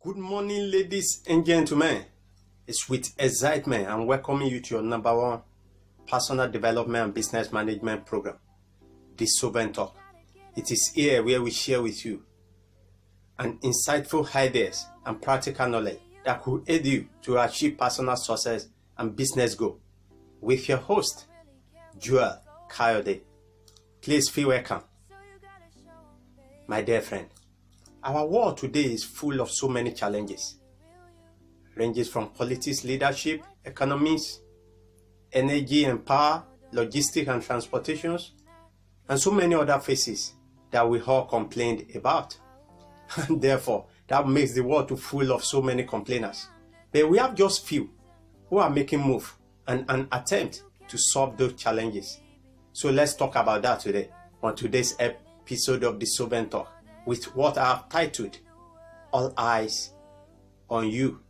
Good morning, ladies and gentlemen. It's with excitement I'm welcoming you to your number one personal development and business management program, the Sovereign Talk. It is here where we share with you an insightful ideas and practical knowledge that could aid you to achieve personal success and business goal. With your host, Joel Kayode. Please feel welcome. My dear friend, our world today is full of so many challenges. Ranges from politics, leadership, economics, energy and power, logistics and transportations, and so many other phases that we all complained about. And therefore, that makes the world too full of so many complainers. But we have just few who are making move and an attempt to solve those challenges. So let's talk about that today on today's episode of the Sovereign Talk, with what I have titled, All Eyes on You.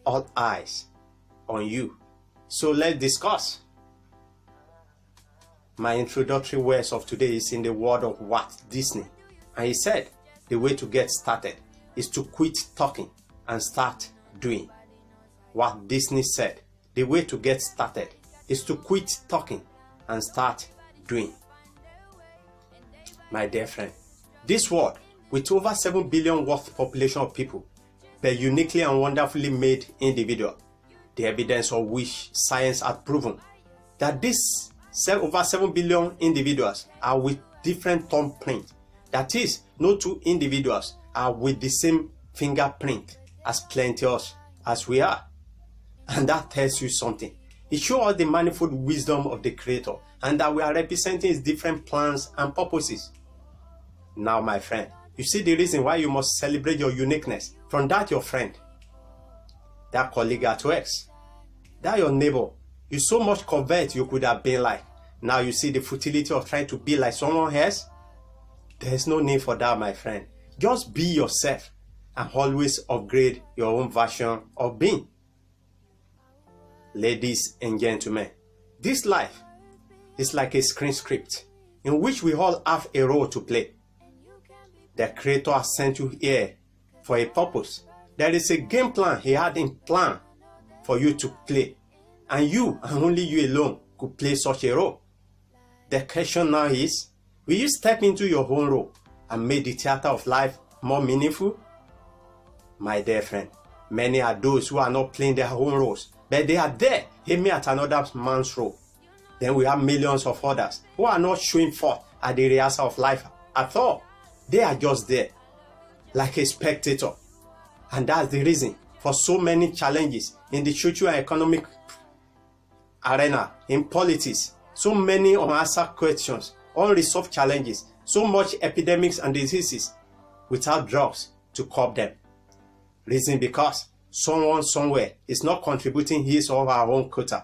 All Eyes on You. So let's discuss. My introductory words of today is in the word of Walt Disney. And he said, the way to get started is to quit talking and start doing. Walt Disney said, the way to get started is to quit talking and start doing. My dear friend, this world, with over 7 billion worth population of people, but uniquely and wonderfully made individual, the evidence of which science has proven that these over 7 billion individuals are with different thumbprints. That is, no two individuals are with the same fingerprint, as plenteous as we are. And that tells you something. It shows us the manifold wisdom of the Creator and that we are representing His different plans and purposes. Now, my friend, you see the reason why you must celebrate your uniqueness from that your friend, that colleague at work, that your neighbor. You so much covet you could have been like. Now you see the futility of trying to be like someone else. There's no need for that, my friend. Just be yourself and always upgrade your own version of being. Ladies and gentlemen, this life is like a screen script in which we all have a role to play. The Creator has sent you here for a purpose. There is a game plan He had in plan for you to play. And you, and only you alone, could play such a role. The question now is, will you step into your own role and make the theater of life more meaningful? My dear friend, many are those who are not playing their own roles, but they are there aiming at another man's role. Then we have millions of others who are not showing forth at the rehearsal of life at all. They are just there, like a spectator. And that's the reason for so many challenges in the social and economic arena, in politics, so many unanswered questions, unresolved challenges, so much epidemics and diseases without drugs to curb them. Reason because someone somewhere is not contributing his or her own quota.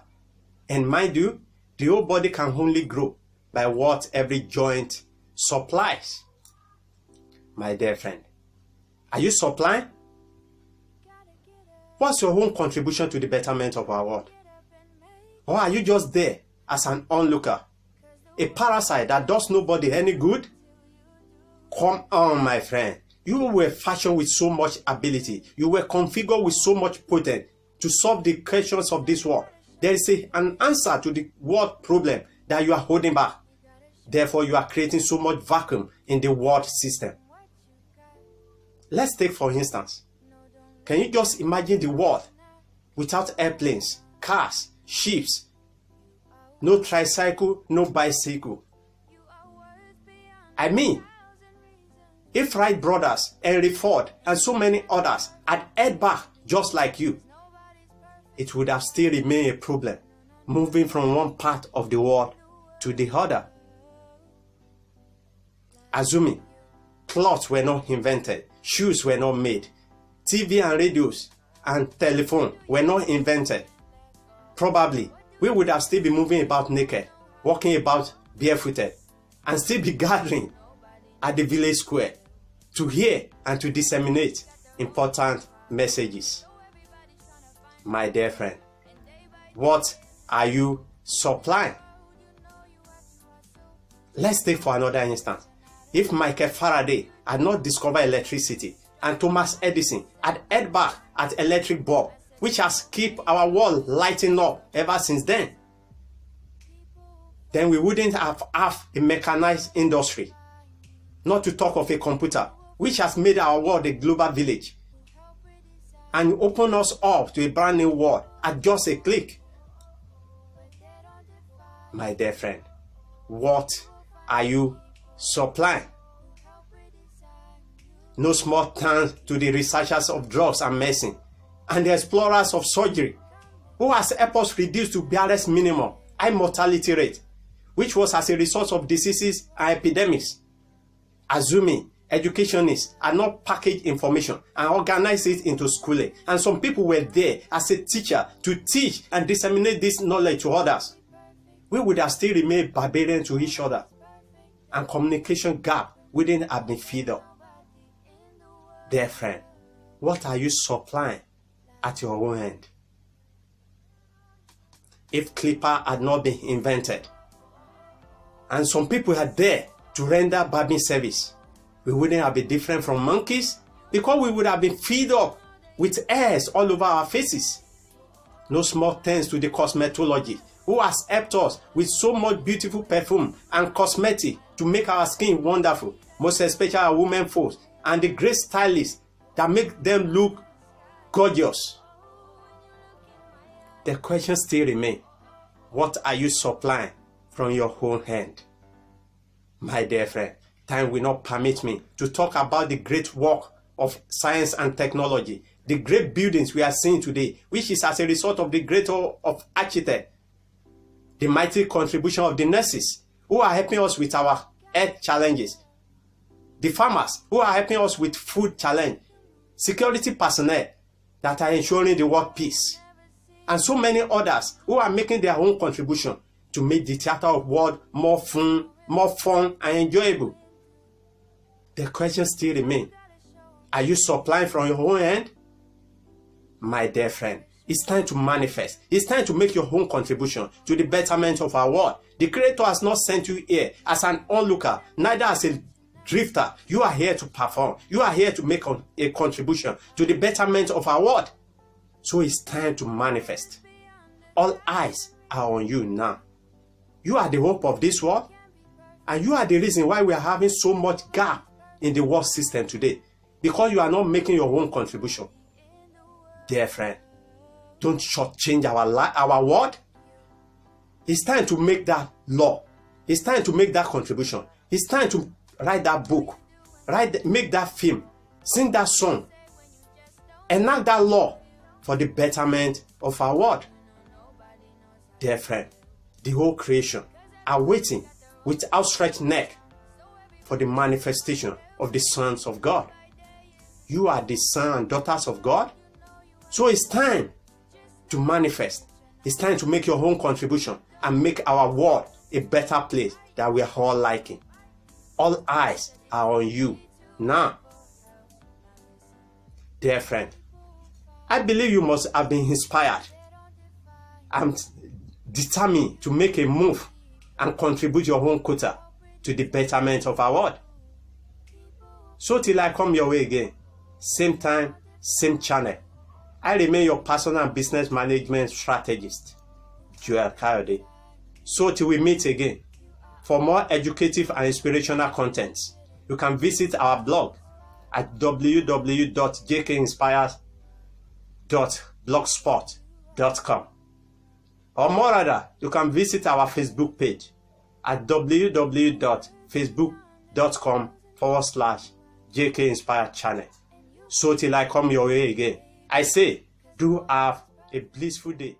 And mind you, the whole body can only grow by what every joint supplies. My dear friend, are you supplying? What's your own contribution to the betterment of our world? Or are you just there as an onlooker, a parasite that does nobody any good? Come on, my friend. You were fashioned with so much ability. You were configured with so much potential to solve the questions of this world. There is an answer to the world problem that you are holding back. Therefore, you are creating so much vacuum in the world system. Let's take for instance, can you just imagine the world without airplanes, cars, ships, no tricycle, no bicycle? I mean, if Wright brothers, Henry Ford, and so many others had head back just like you, it would have still remained a problem, moving from one part of the world to the other. Assuming clothes were not invented, shoes were not made, TV and radios and telephone were not invented, probably we would have still been moving about naked, walking about barefooted, and still be gathering at the village square to hear and to disseminate important messages. My dear friend, what are you supplying? Let's take for another instance. If Michael Faraday had not discovered electricity and Thomas Edison had held back at electric bulb, which has kept our world lighting up ever since then, then we wouldn't have a mechanized industry, not to talk of a computer, which has made our world a global village and opened us up to a brand new world at just a click. My dear friend, what are you supplying? No small thanks to the researchers of drugs and medicine and the explorers of surgery, who has helped us reduce to barest minimum high mortality rate, which was as a result of diseases and epidemics. Assuming educationists had not packaged information and organized it into schooling, and some people were there as a teacher to teach and disseminate this knowledge to others, we would have still remained barbarian to each other, and communication gap wouldn't have been filled up. Dear friend, what are you supplying at your own end? If clipper had not been invented, and some people are there to render barbing service, we wouldn't have been different from monkeys, because we would have been filled up with hairs all over our faces. No small thanks to the cosmetology, who has helped us with so much beautiful perfume and cosmetic to make our skin wonderful, most especially our women folks, and the great stylists that make them look gorgeous. The question still remains, what are you supplying from your own hand? My dear friend, time will not permit me to talk about the great work of science and technology, the great buildings we are seeing today, which is as a result of the great of architects, the mighty contribution of the nurses, who are helping us with our health challenges, the farmers, who are helping us with food challenge, security personnel that are ensuring the world peace, and so many others who are making their own contribution to make the theater of world more fun and enjoyable. The question still remains, are you supplying from your own end? My dear friend, it's time to manifest. It's time to make your own contribution to the betterment of our world. The Creator has not sent you here as an onlooker, neither as a drifter. You are here to perform. You are here to make a contribution to the betterment of our world. So it's time to manifest. All eyes are on you now. You are the hope of this world, and you are the reason why we are having so much gap in the world system today, because you are not making your own contribution. Dear friend, don't shortchange our world. It's time to make that law. It's time to make that contribution. It's time to write that book, make that film, sing that song, enact that law for the betterment of our world. Dear friend, the whole creation are waiting with outstretched neck for the manifestation of the sons of God. You are the sons and daughters of God. So it's time to manifest. It's time to make your own contribution and make our world a better place that we are all liking. All eyes are on you now. Dear friend, I believe you must have been inspired and determined to make a move and contribute your own quota to the betterment of our world. So till I come your way again, same time, same channel, I remain your personal and business management strategist, Joel Kayode. So till we meet again, for more educative and inspirational contents, you can visit our blog at www.jkinspires.blogspot.com. Or more rather, you can visit our Facebook page at www.facebook.com/JKInspire channel. So till I come your way again, I say, do have a blissful day.